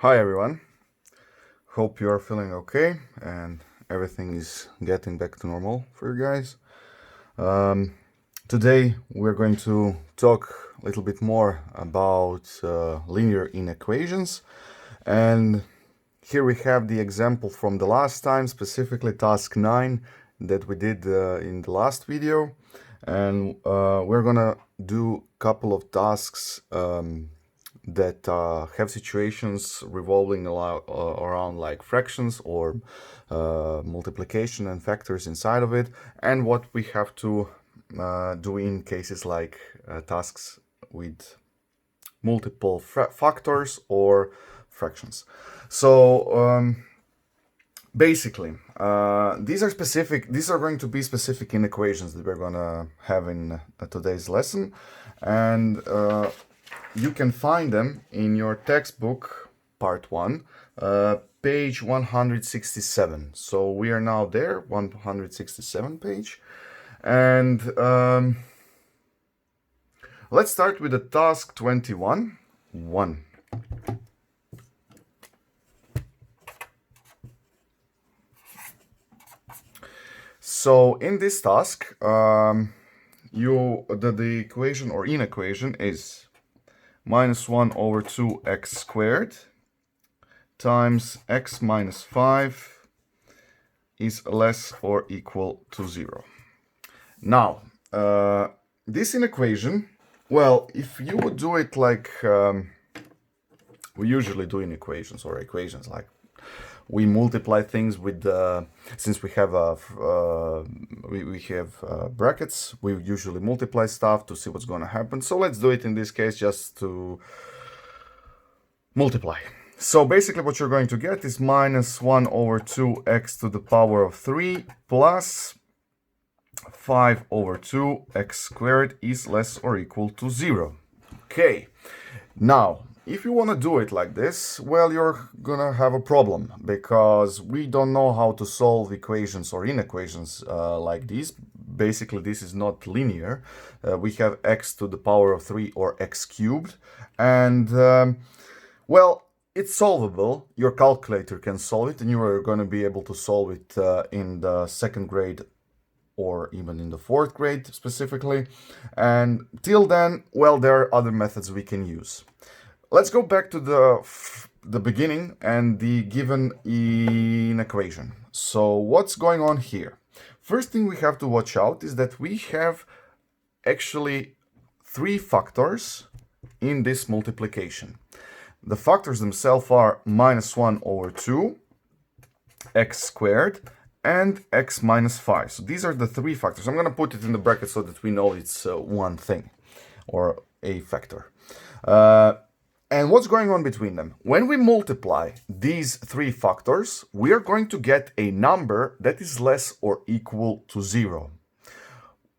Hi everyone, hope you are feeling okay and everything is getting back to normal for you guys. Today we're going to talk a little bit more about linear inequations, and here we have the example from the last time, specifically task 9 that we did in the last video, and we're gonna do a couple of tasks that have situations revolving around like fractions or multiplication and factors inside of it, and what we have to do in cases like tasks with multiple factors or fractions. So basically, these are going to be specific inequations that we're gonna have in today's lesson, and you can find them in your textbook, part 1, page 167. So we are now there, 167 page. And let's start with the task 21, 1. So in this task, the equation or inequation is minus 1 over 2x squared times x minus 5 is less or equal to 0. Now, this inequation, well, if you would do it like we usually do in equations, like we multiply things with since we have brackets, we usually multiply stuff to see what's going to happen. So let's do it in this case just to multiply. So basically what you're going to get is minus 1 over 2x to the power of 3 plus 5 over 2 x squared is less or equal to 0. Okay, now if you want to do it like this, well, you're gonna have a problem because we don't know how to solve equations or inequations like these. Basically, this is not linear. We have x to the power of 3 or x cubed, and well, it's solvable. Your calculator can solve it, and you are going to be able to solve it in the second grade or even in the fourth grade specifically. And till then, well, there are other methods we can use. Let's go back to the beginning and the given inequation. So what's going on here? First thing we have to watch out is that we have actually 3 factors in this multiplication. The factors themselves are minus 1 over 2, x squared, and x minus 5. So these are the 3 factors. I'm going to put it in the bracket so that we know it's one thing or a factor. And what's going on between them? When we multiply these 3 factors, we are going to get a number that is less or equal to 0.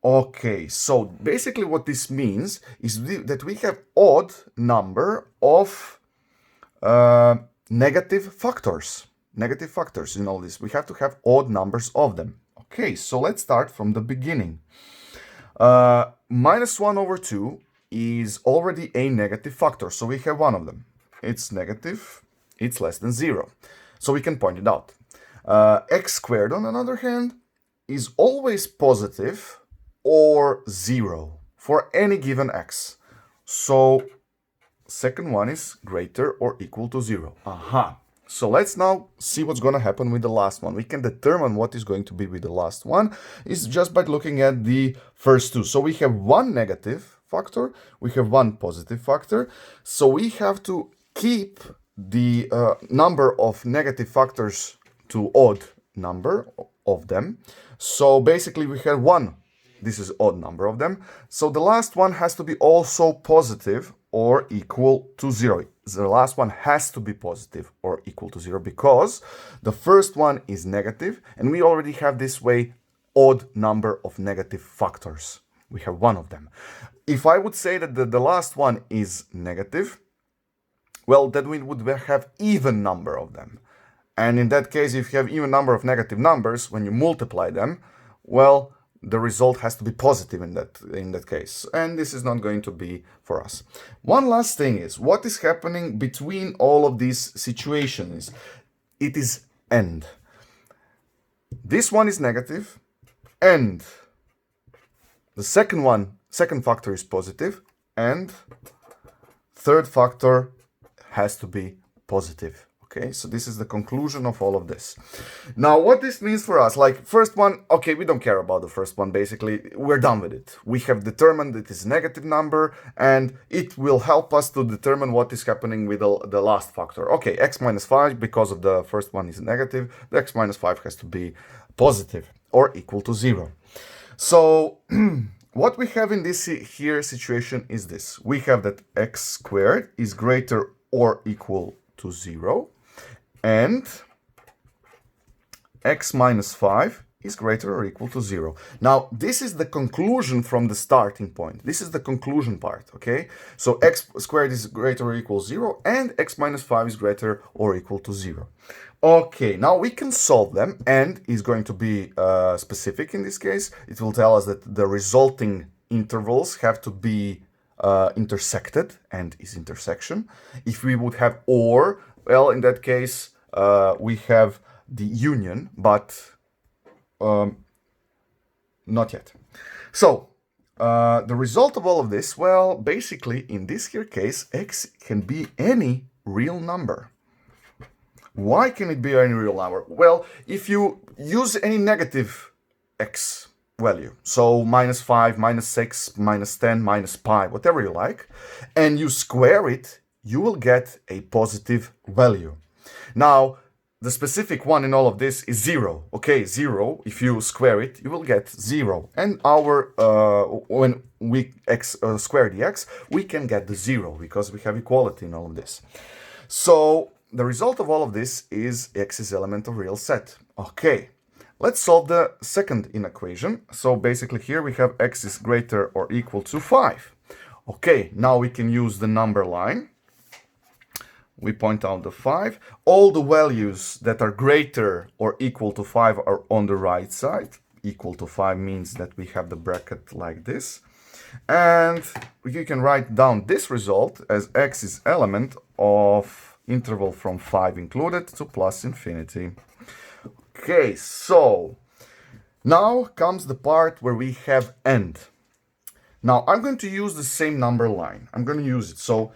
Okay, so basically what this means is that we have odd number of negative factors. Negative factors, you know this. We have to have odd numbers of them. Okay, so let's start from the beginning. Minus 1 over 2 is already a negative factor, so we have one of them. It's negative, it's less than 0. So we can point it out. X squared, on the other hand, is always positive or 0 for any given x. So second one is greater or equal to 0. So let's now see what's going to happen with the last one. We can determine what is going to be with the last one is just by looking at the first 2. So we have one negative factor, we have one positive factor. So we have to keep the number of negative factors to odd number of them. So basically we have one. This is odd number of them. So the last one has to be also positive or equal to 0. The last one has to be positive or equal to 0 because the first one is negative, and we already have this way odd number of negative factors. We have one of them. If I would say that the last one is negative, well, then we would have even number of them. And in that case, if you have even number of negative numbers, when you multiply them, well, the result has to be positive in that case, and this is not going to be for us. One last thing is, what is happening between all of these situations? It is and. This one is negative, and the second factor is positive, and third factor has to be positive. Okay, so this is the conclusion of all of this. Now, what this means for us, like first one, okay, we don't care about the first one, basically, we're done with it. We have determined it is a negative number, and it will help us to determine what is happening with the last factor. Okay, x minus 5, because of the first one is negative, the x minus 5 has to be positive or equal to 0. So, what we have in this here situation is this. We have that x squared is greater or equal to 0, and x minus 5 is greater or equal to 0. Now, this is the conclusion from the starting point. This is the conclusion part, okay? So x squared is greater or equal to 0, and x minus 5 is greater or equal to 0. Okay, now we can solve them, and is going to be specific in this case. It will tell us that the resulting intervals have to be intersected, and is intersection. If we would have or, well, in that case, we have the union, but not yet. So, the result of all of this, well, basically, in this here case, x can be any real number. Why can it be any real number? Well, if you use any negative x value, so minus 5, minus 6, minus 10, minus pi, whatever you like, and you square it, you will get a positive value. Now, the specific one in all of this is 0. Okay, 0, if you square it, you will get 0. And our, when we square the x, we can get the 0, because we have equality in all of this. So, the result of all of this is x is element of real set. Okay, let's solve the second inequation. So basically here we have x is greater or equal to 5. Okay, now we can use the number line. We point out the 5. All the values that are greater or equal to 5 are on the right side. Equal to 5 means that we have the bracket like this. And you can write down this result as x is element of interval from 5 included to plus infinity. Okay, so now comes the part where we have and. Now I'm going to use the same number line. I'm going to use it. So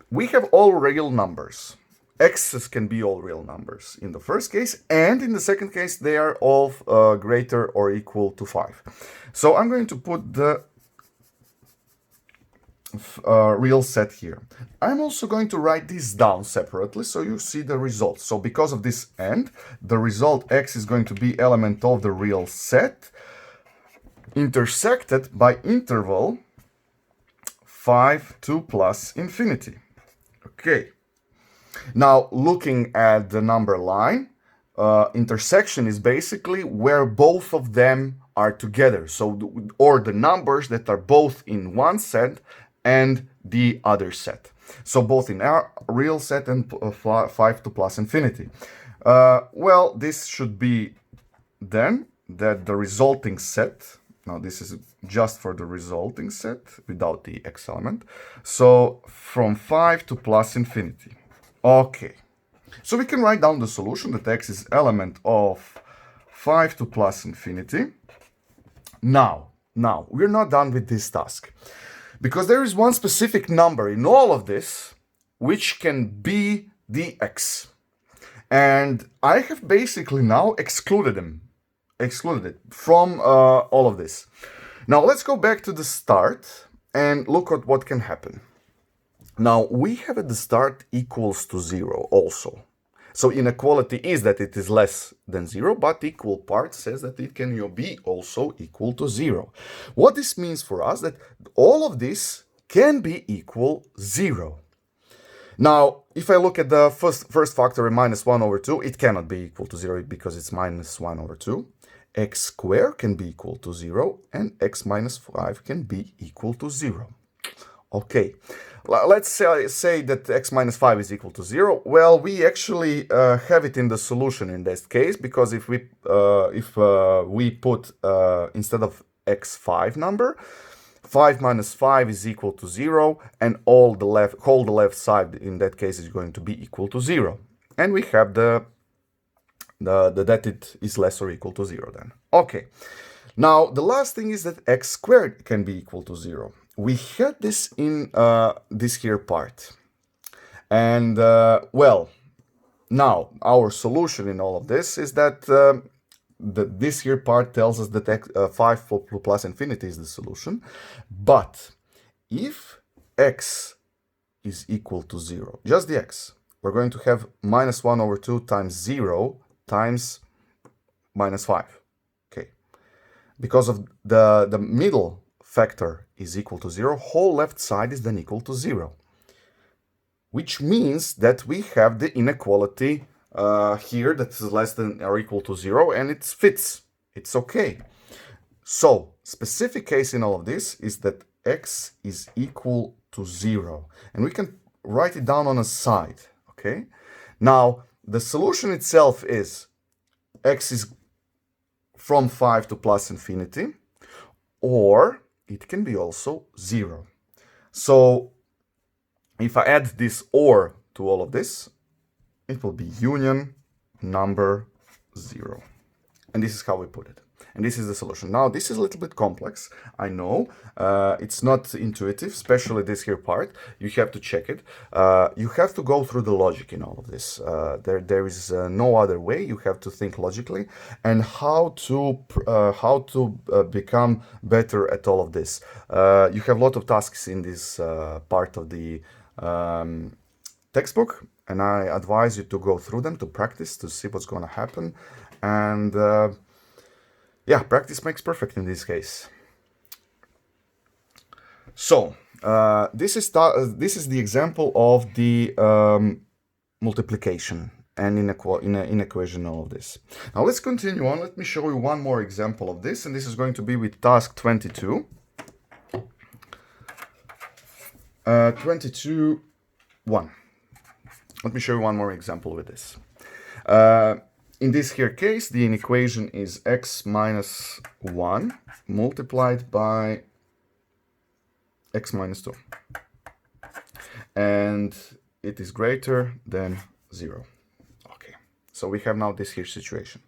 we have all real numbers. X's can be all real numbers in the first case, and in the second case they are all greater or equal to 5. So I'm going to put the real set here. I'm also going to write this down separately so you see the result. So because of this and, the result x is going to be element of the real set intersected by interval 5 to plus infinity. Okay. Now looking at the number line, intersection is basically where both of them are together. So, or the numbers that are both in one set and the other set. So both in our real set and 5 to plus infinity. Well, this should be then that the resulting set, now this is just for the resulting set without the x element, so from 5 to plus infinity. Okay, so we can write down the solution that x is element of 5 to plus infinity. Now, we're not done with this task, because there is one specific number in all of this which can be the x. And I have basically now excluded it from all of this. Now let's go back to the start and look at what can happen. Now we have at the start equals to 0 also. So inequality is that it is less than 0, but equal part says that it can be also equal to 0. What this means for us that all of this can be equal 0. Now, if I look at the first factor, minus 1 over 2, it cannot be equal to 0 because it's minus 1 over 2. X squared can be equal to 0, and x minus 5 can be equal to 0. Okay, let's say that x minus 5 is equal to 0. Well, we actually have it in the solution in this case, because if we put instead of x5 number, 5 minus 5 is equal to 0, and all the left side in that case is going to be equal to 0. And we have that it is less or equal to 0 then. Okay, now the last thing is that x squared can be equal to 0. We had this in this here part. And well, now our solution in all of this is that this here part tells us that 5 plus infinity is the solution. But if x is equal to 0, just the x, we're going to have minus 1 over 2 times 0 times minus 5. Okay, because of the middle factor is equal to 0, whole left side is then equal to 0, which means that we have the inequality here that is less than or equal to 0, and it fits. It's okay. So specific case in all of this is that x is equal to 0, and we can write it down on a side. Okay, now the solution itself is x is from 5 to plus infinity, or it can be also 0. So if I add this or to all of this, it will be union number 0. And this is how we put it. And this is the solution. Now, this is a little bit complex. I know it's not intuitive, especially this here part. You have to check it. You have to go through the logic in all of this. There is no other way. You have to think logically and how to become better at all of this. You have a lot of tasks in this part of the textbook, and I advise you to go through them, to practice, to see what's going to happen. And yeah, practice makes perfect in this case. So this is the example of the multiplication and inequation, all of this. Now let's continue on. Let me show you one more example of this, and this is going to be with task 22. 22.1. Let me show you one more example with this. In this here case, the inequation is x minus 1 multiplied by x minus 2. And it is greater than 0. Okay, so we have now this here situation.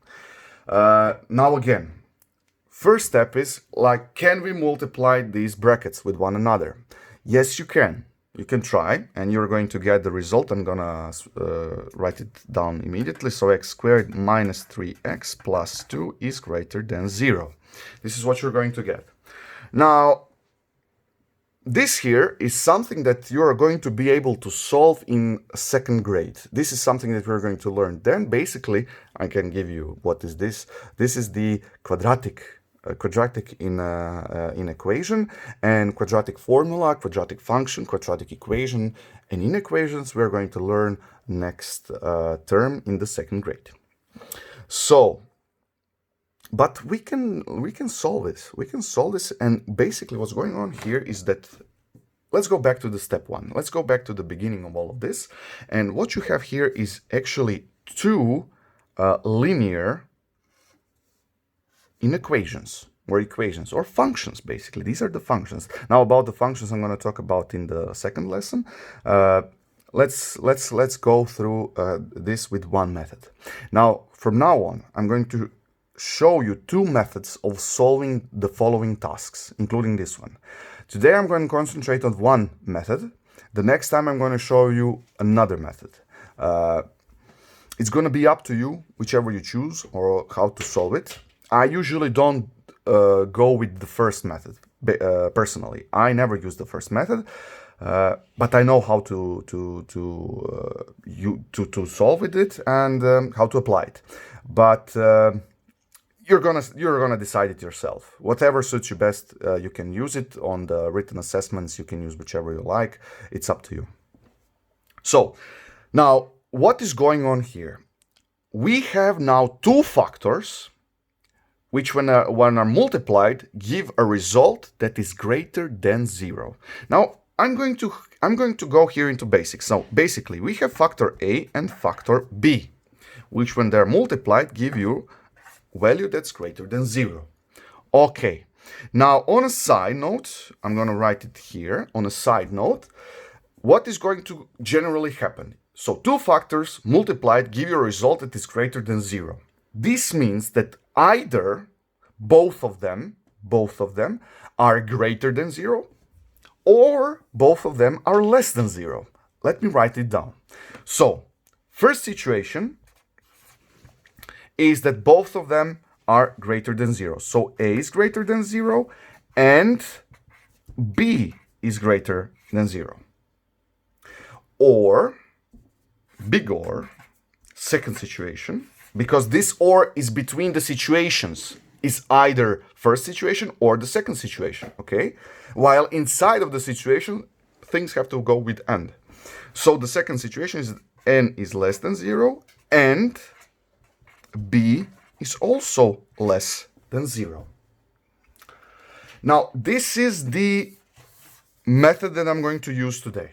Now again, first step is, like, can we multiply these brackets with one another? Yes, you can. You can try, and you're going to get the result. I'm gonna write it down immediately. So x squared minus 3x plus 2 is greater than 0. This is what you're going to get. Now, this here is something that you are going to be able to solve in second grade. This is something that we're going to learn. Then basically, I can give you, what is this? This is the quadratic inequation and quadratic formula, quadratic function, quadratic equation, and inequations we're going to learn next term in the second grade. So, but we can solve this. We can solve this, and basically what's going on here is that, let's go back to the step 1. Let's go back to the beginning of all of this, and what you have here is actually two linear inequations or equations or functions. Basically, these are the functions. Now, about the functions I'm going to talk about in the second lesson. Let's go through this with one method. Now, from now on, I'm going to show you two methods of solving the following tasks, including this one. Today I'm going to concentrate on one method. The next time I'm going to show you another method. It's going to be up to you, whichever you choose, or how to solve it. I usually don't go with the first method. Personally, I never use the first method, but I know how to solve with it and how to apply it. But you're gonna decide it yourself. Whatever suits you best, you can use it on the written assessments. You can use whichever you like. It's up to you. So now, what is going on here? We have now two factors which when are multiplied give a result that is greater than 0. Now, I'm going to go here into basics. So basically, we have factor A and factor B, which when they're multiplied give you value that's greater than 0. Okay, now on a side note, I'm going to write it here. On a side note, what is going to generally happen? So two factors multiplied give you a result that is greater than 0. This means that either both of them are greater than 0, or both of them are less than 0. Let me write it down. So, first situation is that both of them are greater than 0. So A is greater than 0 and B is greater than 0. Or, big or, second situation, because this or is between the situations, is either first situation or the second situation, okay? While inside of the situation, things have to go with and. So the second situation is n is less than 0 and b is also less than 0. Now, this is the method that I'm going to use today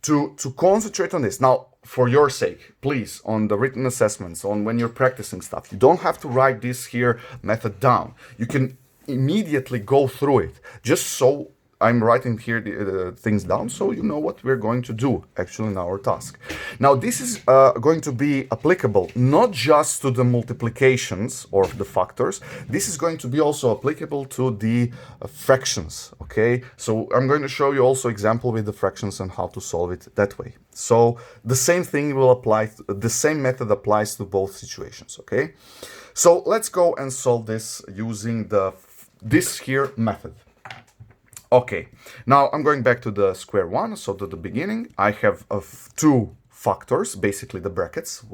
to concentrate on this. Now, for your sake, please, on the written assessments, on when you're practicing stuff, you don't have to write this here method down. You can immediately go through it, just so I'm writing here the things down so you know what we're going to do actually in our task. Now, this is going to be applicable not just to the multiplications or the factors. This is going to be also applicable to the fractions, okay? So I'm going to show you also example with the fractions and how to solve it that way. So the same thing will apply, the same method applies to both situations, okay? So let's go and solve this using this here method. Okay, now I'm going back to the square one, so to the beginning. I have two factors, basically the brackets.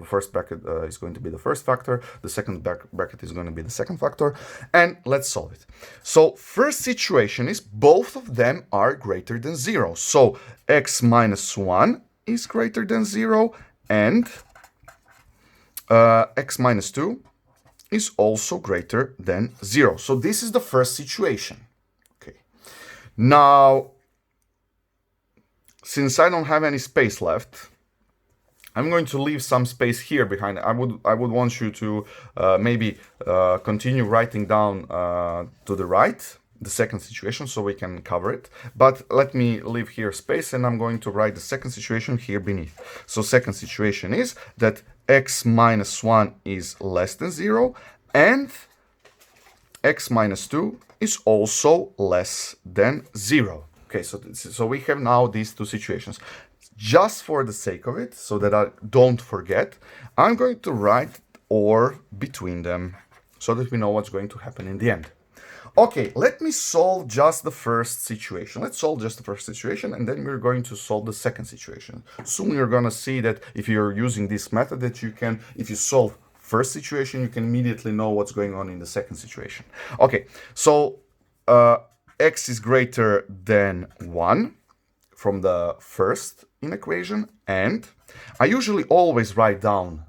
First bracket is going to be the first factor, the second bracket is going to be the second factor, and let's solve it. So first situation is both of them are greater than 0. So x minus 1 is greater than 0, and x minus 2 is also greater than 0. So this is the first situation. Now, since I don't have any space left, I'm going to leave some space here behind. I would want you to maybe continue writing down to the right, the second situation, so we can cover it. But let me leave here space, and I'm going to write the second situation here beneath. So second situation is that x minus 1 is less than 0, and x minus 2 is also less than 0. Okay, so we have now these two situations. Just for the sake of it, so that I don't forget, I'm going to write or between them, so that we know what's going to happen in the end. Okay, let me solve just the first situation. Let's solve just the first situation, and then we're going to solve the second situation. Soon you're going to see that if you're using this method, that you can, if you solve first situation, you can immediately know what's going on in the second situation. Okay, so x is greater than 1 from the first inequation, and I usually always write down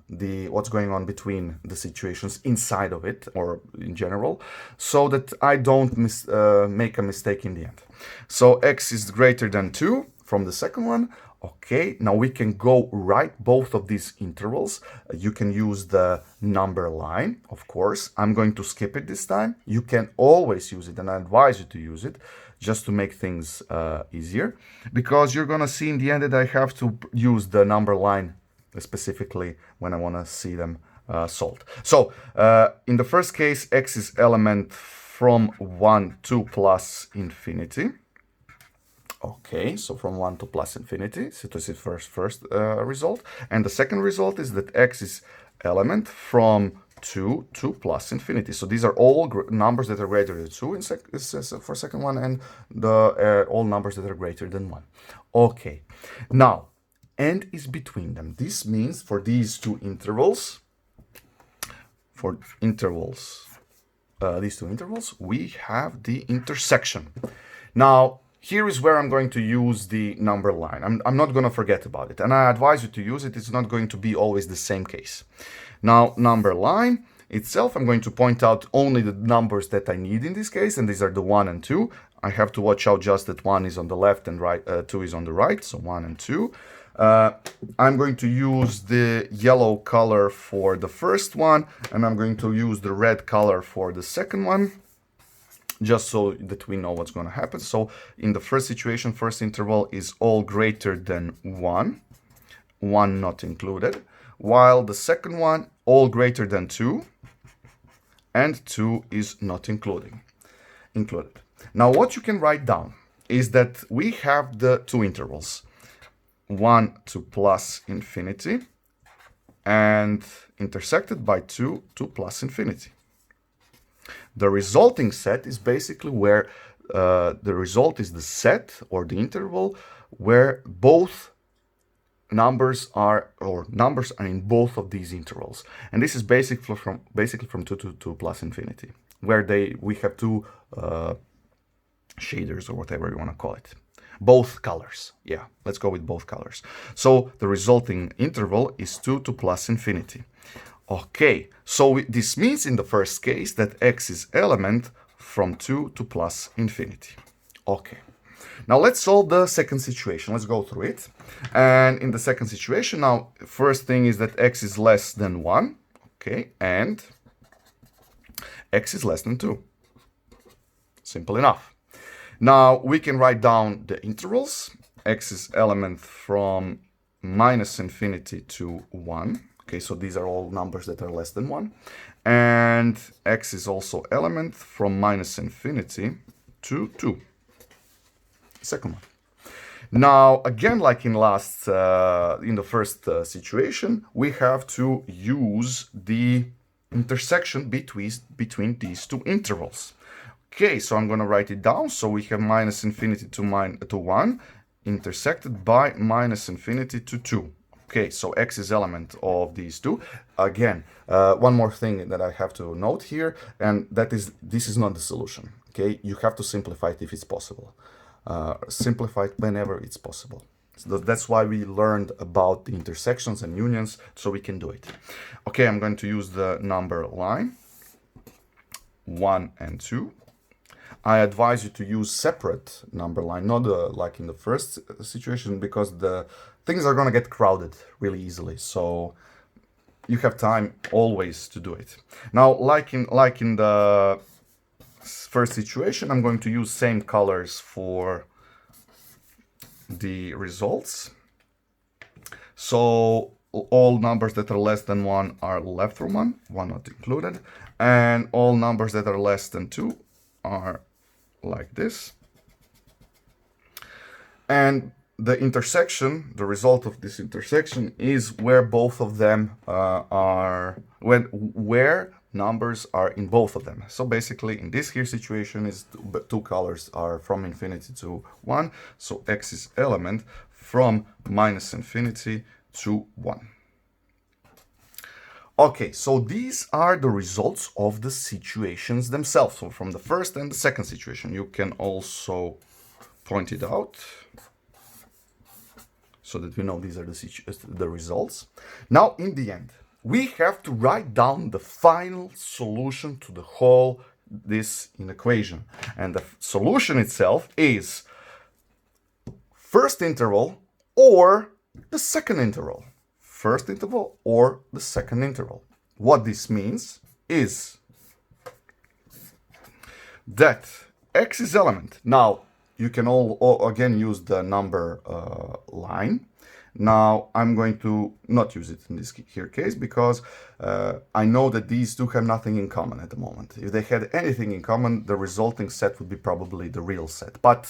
what's going on between the situations inside of it, or in general, so that I don't make a mistake in the end. So x is greater than 2 from the second one. Okay, now we can go write both of these intervals. You can use the number line, of course. I'm going to skip it this time. You can always use it, and I advise you to use it just to make things easier, because you're going to see in the end that I have to use the number line specifically when I want to see them solved. So in the first case, x is element from 1 to plus infinity. Okay, so from 1 to plus infinity, so this is first result. And the second result is that x is element from 2 to plus infinity. So these are all numbers that are greater than 2 for second one, and the all numbers that are greater than 1. Okay, now, and is between them. This means for these two intervals, these two intervals, we have the intersection. Now, here is where I'm going to use the number line. I'm not going to forget about it, and I advise you to use it. It's not going to be always the same case. Now, number line itself, I'm going to point out only the numbers that I need in this case, and these are the 1 and 2. I have to watch out just that 1 is on the left and right, 2 is on the right, so 1 and 2. I'm going to use the yellow color for the first one, and I'm going to use the red color for the second one, just so that we know what's going to happen. So in the first situation, first interval is all greater than 1, 1 not included, while the second one, all greater than 2, and 2 is not included. Now what you can write down is that we have the two intervals, 1 to plus infinity and intersected by 2 to plus infinity. The resulting set is basically where the result is the set or the interval where both numbers are in both of these intervals, and this is basically from 2 to 2 plus infinity, where we have two shaders or whatever you want to call it, both colors. Yeah, let's go with both colors. So the resulting interval is 2 to plus infinity. Okay, so this means in the first case that x is element from 2 to plus infinity. Okay. Now let's solve the second situation. Let's go through it. And in the second situation, now first thing is that x is less than 1, okay, and x is less than 2. Simple enough. Now we can write down the intervals. X is element from minus infinity to 1. Okay, so these are all numbers that are less than 1. And x is also element from minus infinity to 2. Second one. Now, again, like in the first situation, we have to use the intersection between these two intervals. Okay, so I'm going to write it down. So we have minus infinity to 1 intersected by minus infinity to 2. Okay, so x is element of these two. Again, one more thing that I have to note here, and that is this is not the solution. Okay, you have to simplify it if it's possible. Simplify it whenever it's possible. So that's why we learned about the intersections and unions, so we can do it. Okay, I'm going to use the number line 1 and 2. I advise you to use separate number line, not like in the first situation, because the things are going to get crowded really easily. So you have time always to do it. Now, like in the first situation, I'm going to use same colors for the results. So all numbers that are less than 1 are left from 1 not included, and all numbers that are less than 2 are like this. And the intersection, the result of this intersection, is where both of them where numbers are in both of them. So basically in this here situation is two colors are from infinity to 1, so x is element from minus infinity to 1. Okay, so these are the results of the situations themselves. So from the first and the second situation, you can also point it out so that we know these are the results. Now, in the end, we have to write down the final solution to the whole this inequation. And the solution itself is first interval or the second interval. First interval or the second interval. What this means is that x is element. Now, you can all again use the number line. Now, I'm going to not use it in this here case because I know that these two have nothing in common at the moment. If they had anything in common, the resulting set would be probably the real set. But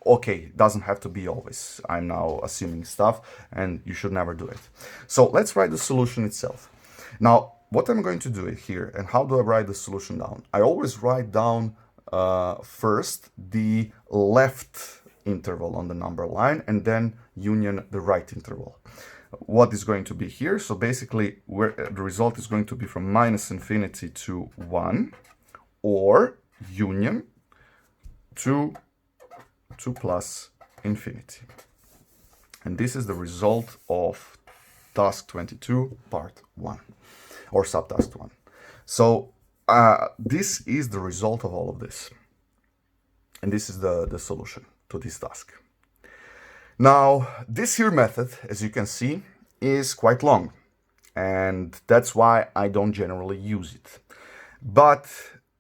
okay, doesn't have to be always. I'm now assuming stuff, and you should never do it. So let's write the solution itself. Now, what I'm going to do here, and how do I write the solution down? I always write down first the left interval on the number line, and then union the right interval. What is going to be here? So basically, where the result is going to be from minus infinity to 1, or union to plus infinity. And this is the result of task 22, part 1, or subtask 1. So this is the result of all of this. And this is the solution to this task. Now, this here method, as you can see, is quite long. And that's why I don't generally use it. But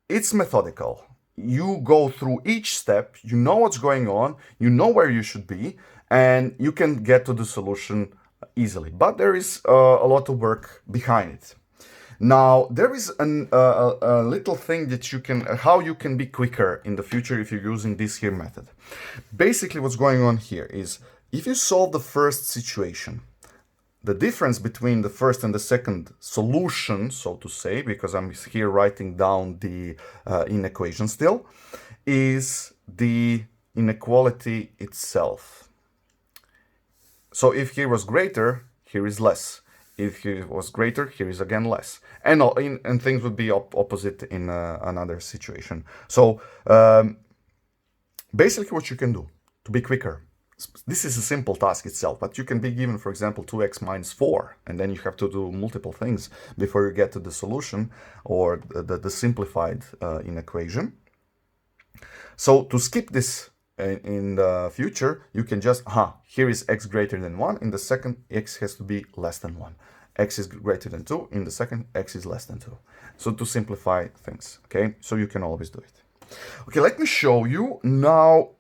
it's methodical. You go through each step, you know what's going on, you know where you should be, and you can get to the solution easily. But there is a lot of work behind it. Now, there is a little thing that you can, how you can be quicker in the future if you're using this here method. Basically, what's going on here is, if you solve the first situation, the difference between the first and the second solution, so to say, because I'm here writing down the inequation still, is the inequality itself. So if here was greater, here is less. If here was greater, here is again less. And things would be opposite in another situation. So basically what you can do to be quicker, this is a simple task itself, but you can be given, for example, 2x minus 4, and then you have to do multiple things before you get to the solution or the simplified inequation. So to skip this in the future, you can just, here is x greater than 1, in the second x has to be less than 1. X is greater than 2, in the second x is less than 2. So to simplify things, okay? So you can always do it. Okay, let me show you now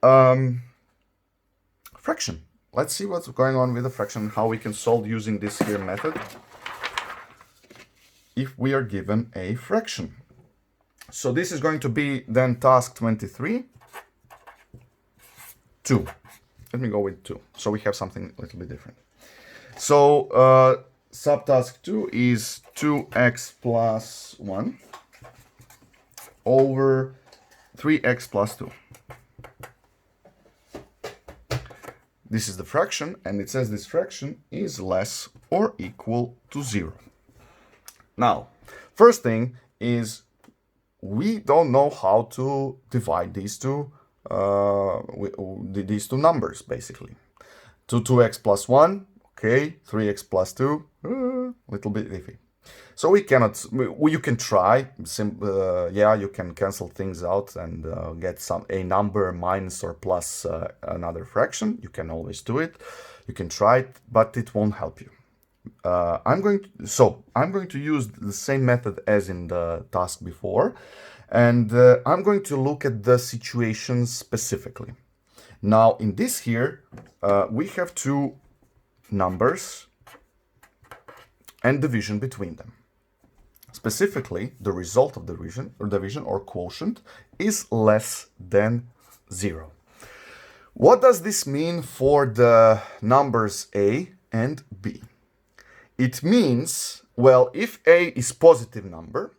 fraction. Let's see what's going on with the fraction, how we can solve using this here method if we are given a fraction. So this is going to be then task 23. 2. Let me go with 2. So we have something a little bit different. So subtask 2 is 2x plus 1 over 3x plus 2. This is the fraction, and it says this fraction is less or equal to 0. Now, first thing is we don't know how to divide these two numbers, basically. 2x plus 1, okay, 3x plus 2, a little bit iffy. So we cannot, you can try, yeah, you can cancel things out and get a number minus or plus another fraction. You can always do it. You can try it, but it won't help you. I'm going to use the same method as in the task before, and I'm going to look at the situation specifically. Now, in this here, we have two numbers and division between them. Specifically, the result of the division or quotient is less than 0. What does this mean for the numbers a and b? It means, well, if a is positive number,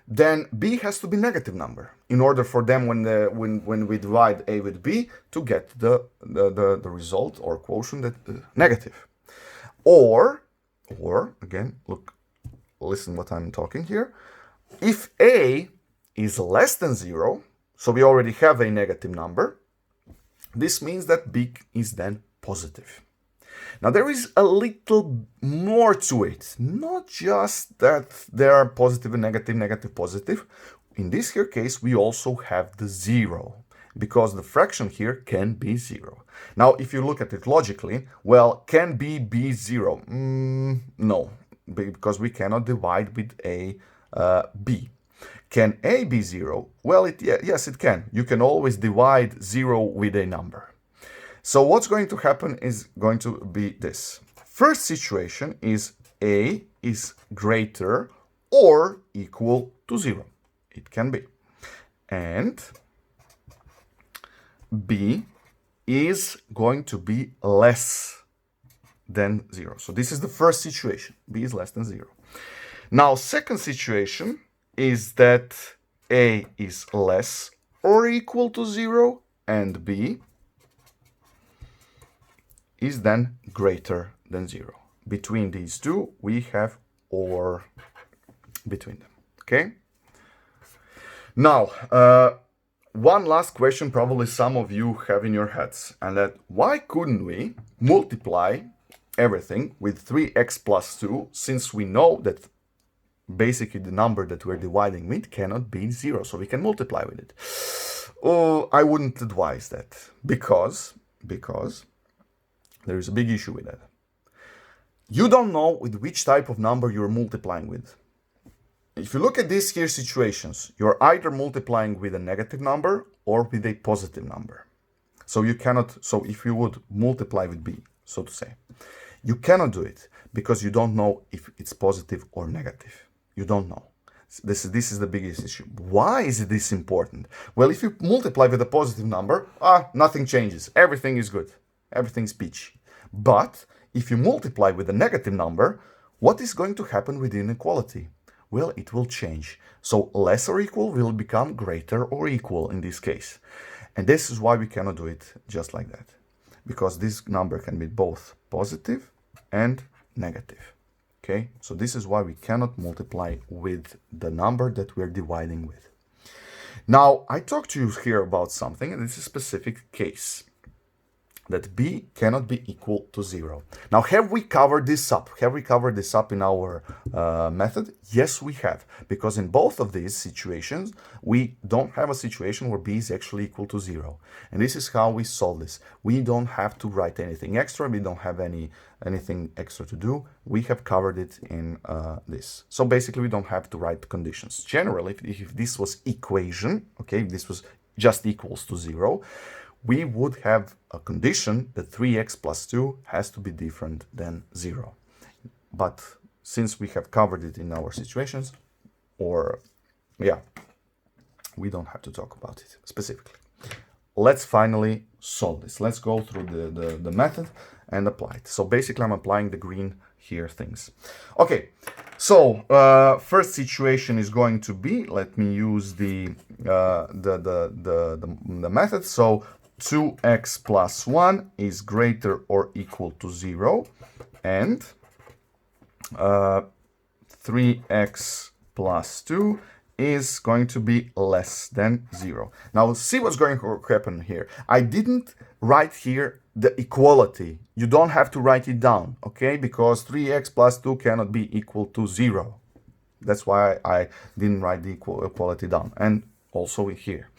then b has to be negative number in order for them when we divide a with b to get the result or quotient that negative. Or again, listen what I'm talking here. If a is less than 0, so we already have a negative number, this means that b is then positive. Now there is a little more to it, not just that there are positive and negative, negative, positive. In this here case, we also have the 0, because the fraction here can be 0. Now, if you look at it logically, well, can b be 0? No, because we cannot divide with a b. Can a be 0? Well, yes, it can. You can always divide 0 with a number. So what's going to happen is going to be this. First situation is a is greater or equal to 0. It can be. And b is going to be less than 0. So this is the first situation. B is less than 0. Now, second situation is that a is less or equal to 0 and b is then greater than 0. Between these two, we have or between them, okay? Now, one last question probably some of you have in your heads, and that why couldn't we multiply everything with 3x plus 2, since we know that basically the number that we're dividing with cannot be 0, so we can multiply with it. Oh, I wouldn't advise that because there is a big issue with that. You don't know with which type of number you're multiplying with. If you look at these here situations, you're either multiplying with a negative number or with a positive number. So you cannot, so if you would multiply with b, so to say, you cannot do it because you don't know if it's positive or negative. You don't know. This is the biggest issue. Why is this important? Well, if you multiply with a positive number, nothing changes. Everything is good. Everything's peachy. But if you multiply with a negative number, what is going to happen with the inequality? Well, it will change. So less or equal will become greater or equal in this case. And this is why we cannot do it just like that. Because this number can be both positive and negative. Okay, so this is why we cannot multiply with the number that we're dividing with. Now, I talked to you here about something, and this is a specific case, that b cannot be equal to 0. Now, have we covered this up? Have we covered this up in our method? Yes, we have, because in both of these situations, we don't have a situation where b is actually equal to 0. And this is how we solve this. We don't have to write anything extra. We don't have anything extra to do. We have covered it in this. So basically, we don't have to write conditions. Generally, if this was equation, okay, if this was just equals to 0, we would have a condition that 3x plus 2 has to be different than 0. But since we have covered it in our situations, we don't have to talk about it specifically. Let's finally solve this. Let's go through the method and apply it. So basically, I'm applying the green here things. Okay, so first situation is going to be, let me use the method. So 2x plus 1 is greater or equal to 0, and 3x plus 2 is going to be less than 0. Now, see what's going to happen here. I didn't write here the equality. You don't have to write it down, okay? Because 3x plus 2 cannot be equal to 0. That's why I didn't write the equality down. And also here.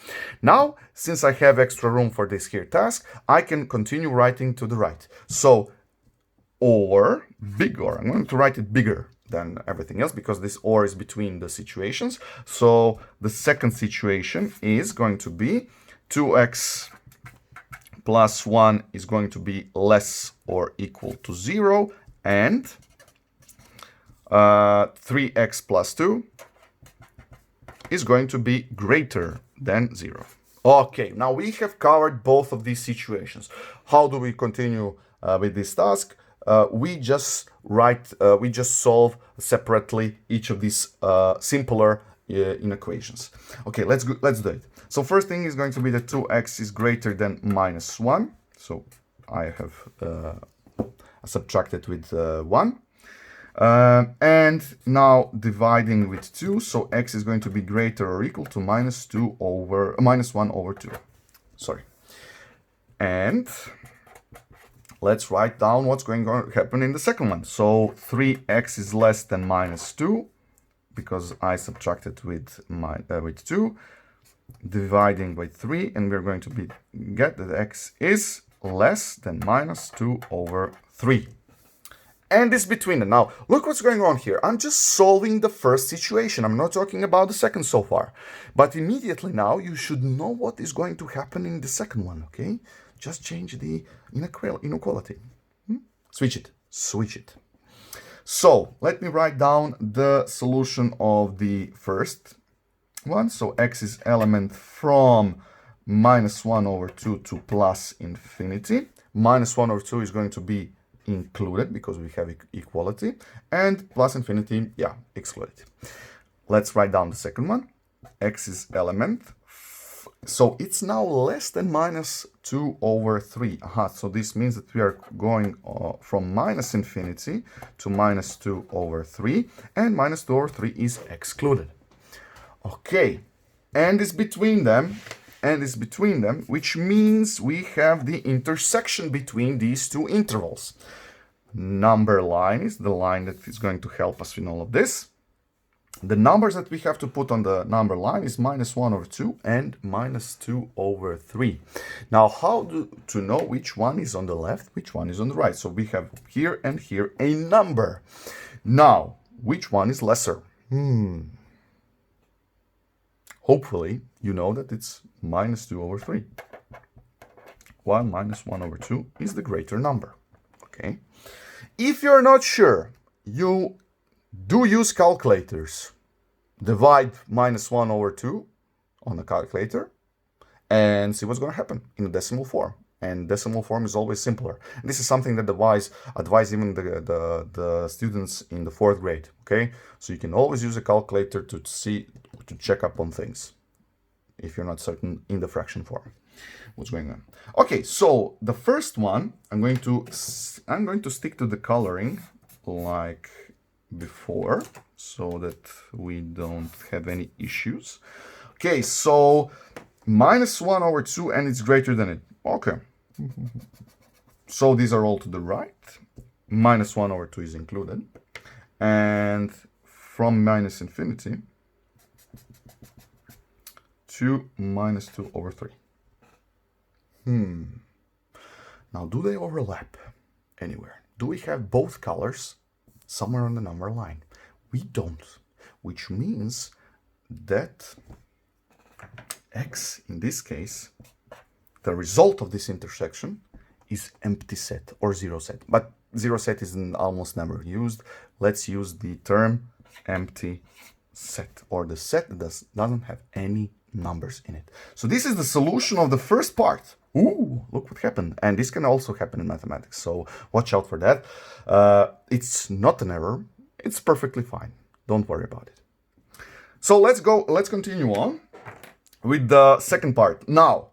Now, since I have extra room for this here task, I can continue writing to the right. So, or bigger. I'm going to write it bigger than everything else because this or is between the situations. So the second situation is going to be 2x plus 1 is going to be less or equal to 0, and 3x plus 2 is going to be greater than 0. Okay, now we have covered both of these situations. How do we continue with this task? We just solve separately each of these simpler inequations. Okay, let's do it. So first thing is going to be that 2x is greater than minus 1. So I have subtracted with 1. And now dividing with 2, so x is going to be greater or equal to minus 1 over 2. Sorry. And let's write down what's going to happen in the second one. So 3x is less than minus 2 because I subtracted with 2, dividing by 3, and we're going to get that x is less than minus 2 over 3. And it's between them. Now, look what's going on here. I'm just solving the first situation. I'm not talking about the second so far. But immediately now, you should know what is going to happen in the second one, okay? Just change the inequality. Switch it. So, let me write down the solution of the first one. So, x is element from minus 1 over 2 to plus infinity. Minus 1 over 2 is going to be included because we have equality, and plus infinity, excluded. Let's write down the second one. X is element, so it's now less than minus 2 over 3. So this means that we are going from minus infinity to minus 2 over 3, and minus 2 over 3 is excluded. Okay, and it's between them, which means we have the intersection between these two intervals. Number line is the line that is going to help us in all of this. The numbers that we have to put on the number line is -1 over 2 and -2 over 3. Now, to know which one is on the left, which one is on the right? So we have here and here a number. Now, which one is lesser? Hopefully, you know that it's -2 over 3. While -1 over 2 is the greater number. Okay. If you're not sure, you do use calculators. Divide -1 over 2 on a calculator and see what's going to happen in a decimal form. And decimal form is always simpler. And this is something that advise even the students in the 4th grade. Okay, so you can always use a calculator to check up on things if you're not certain in the fraction form what's going on. Okay, so the first one, I'm going to stick to the coloring like before so that we don't have any issues. Okay, so -1 over 2 and it's greater than it. Okay. So these are all to the right. -1 over 2 is included. And from minus infinity to -2 over 3. Now, do they overlap anywhere? Do we have both colors somewhere on the number line? We don't, which means that x, in this case, the result of this intersection is empty set or zero set. But zero set is almost never used. Let's use the term empty set, or the set that doesn't have any numbers in it. So this is the solution of the first part. Ooh, look what happened. And this can also happen in mathematics, so watch out for that. It's not an error. It's perfectly fine. Don't worry about it. So let's continue on with the second part. Now,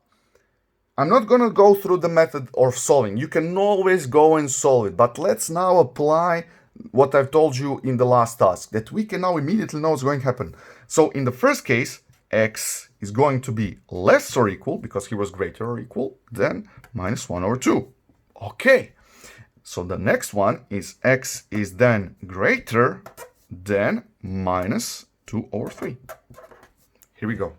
I'm not going to go through the method of solving. You can always go and solve it, but let's now apply what I've told you in the last task, that we can now immediately know what's going to happen. So in the first case, x is going to be less or equal, because he was greater or equal, than -1 over 2. Okay, so the next one is x is then greater than -2 over 3. Here we go.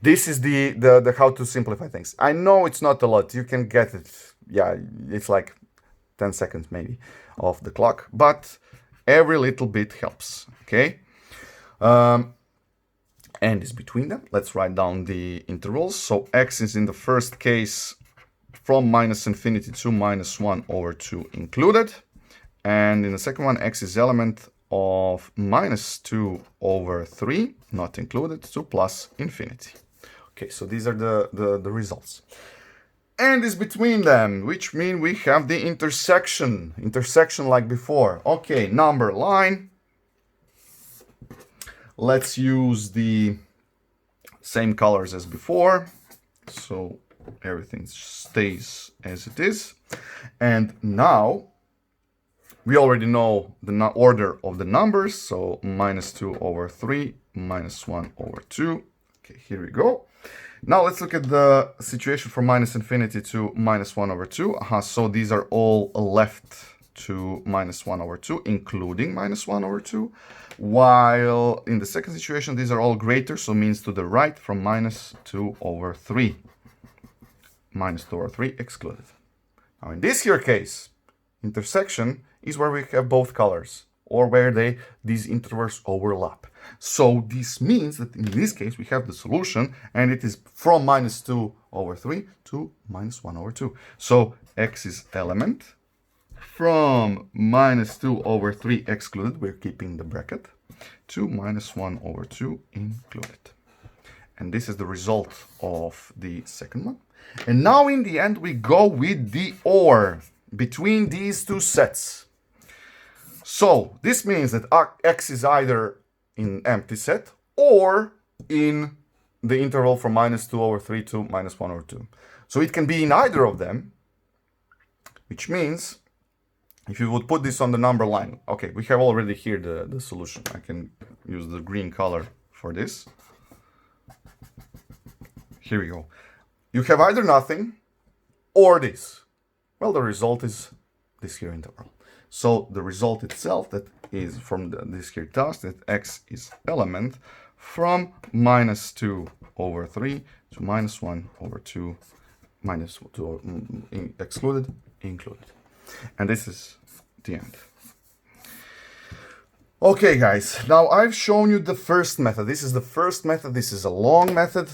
This is the how to simplify things. I know it's not a lot. You can get it. Yeah, it's like 10 seconds maybe off the clock, but every little bit helps. Okay. And is between them. Let's write down the intervals. So x is in the first case from -infinity to -1 over 2 included. And in the second one, x is element of -2 over 3, not included, to plus infinity. Okay, so these are the results. And is between them, which mean we have the intersection like before. Okay, number line. Let's use the same colors as before, so everything stays as it is. And now we already know the order of the numbers, so -2 over 3, -1 over 2. Okay, here we go. Now let's look at the situation from -infinity to -1 over 2. So these are all left to -1 over 2, including -1 over 2. While in the second situation, these are all greater, so means to the right from -2 over 3. -2 over 3 excluded. Now in this here case, intersection is where we have both colors, or where these intervals overlap. So this means that in this case we have the solution, and it is from -2 over 3 to -1 over 2. So x is element from -2 over 3 excluded, we're keeping the bracket, to -1 over 2 included. And this is the result of the second one. And now in the end we go with the OR between these two sets. So this means that x is either in empty set or in the interval from -2 over 3 to -1 over 2. So it can be in either of them, which means if you would put this on the number line, okay, we have already here the solution. I can use the green color for this. Here we go. You have either nothing or this. Well, the result is this here interval. So the result itself that is from this here task that x is element from minus 2 over 3 to minus 1 over 2 minus 2 excluded, included. And this is the end. Okay, guys, now I've shown you the first method. This is the first method. This is a long method.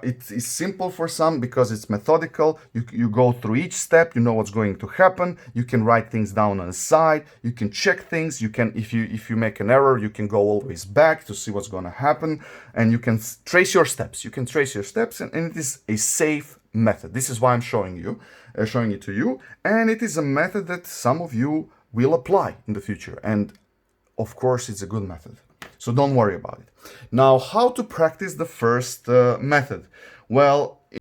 It is simple for some because it's methodical. You go through each step. You know what's going to happen. You can write things down on the side. You can check things. You can, if you make an error, you can go always back to see what's going to happen, and you can trace your steps. You can trace your steps, and it is a safe method. This is why I'm showing it to you, and it is a method that some of you will apply in the future. And of course, it's a good method, so don't worry about it. Now, how to practice the first method? Well,